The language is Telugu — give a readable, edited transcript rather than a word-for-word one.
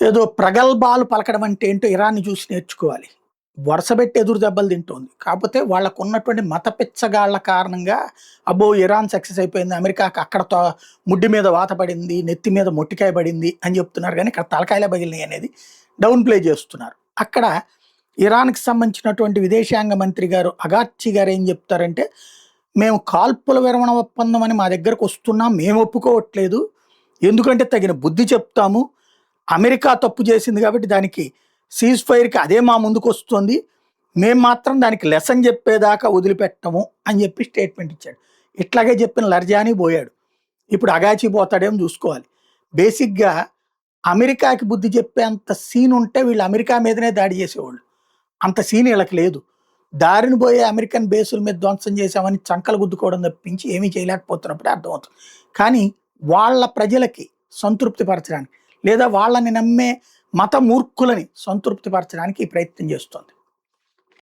ఏదో ప్రగల్భాలు పలకడం అంటే ఏంటో ఇరాన్ని చూసి నేర్చుకోవాలి. వరుసబెట్టి ఎదురు దెబ్బలు తింటోంది. కాపోతే వాళ్ళకున్నటువంటి మత పిచ్చగాళ్ళ కారణంగా అబ్బో! ఇరాన్ సక్సెస్ అయిపోయింది. అమెరికాకి అక్కడ ముడ్డి మీద వాత పడింది, నెత్తి మీద మొట్టికాయ పడింది అని చెప్తున్నారు గానీ, ఇక్కడ తలకాయలే పగిలినాయి అనేది డౌన్ ప్లే చేస్తున్నారు. అక్కడ ఇరాన్‌కి సంబంధించినటువంటి విదేశాంగ మంత్రి గారు అగార్చి గారు ఏం చెప్తారంటే, మేము కాల్పుల విరమణ ఒప్పందం అని మా దగ్గరకొస్తున్నాం. మేము ఒప్పుకోవట్లేదు. ఎందుకంటే తగిన బుద్ధి చెప్తాము. అమెరికా తప్పు చేసింది కాబట్టి దానికి సీజ్ ఫైర్‌కి అదే మా ముందుకొస్తుంది. మేము మాత్రం దానికి లెసన్ చెప్పేదాకా వదిలిపెట్టము అని చెప్పి స్టేట్మెంట్ ఇచ్చాడు. ఇట్లాగే చెప్పిన లర్జానీ పోయాడు. ఇప్పుడు అగాచి పోతాడేమో చూసుకోవాలి. బేసిక్‌గా అమెరికాకి బుద్ధి చెప్పేంత సీన్ ఉంటే వీళ్ళు అమెరికా మీదనే దాడి చేసేవాళ్ళు. అంత సీన్ ఈళ్ళకి లేదు. దారిన పోయే అమెరికన్ బేసుల మీద ధ్వంసం చేశామని చంకలు గుద్దుకోవడం తప్పించి ఏమీ చేయలేకపోతున్నప్పుడే అర్థమవుతుంది. కానీ వాళ్ళ ప్రజలకి సంతృప్తి పరచడానికి లేదా వాళ్ళని నమ్మే మత మూర్ఖులని సంతృప్తి పరచడానికి ఈ ప్రయత్నం చేస్తోంది.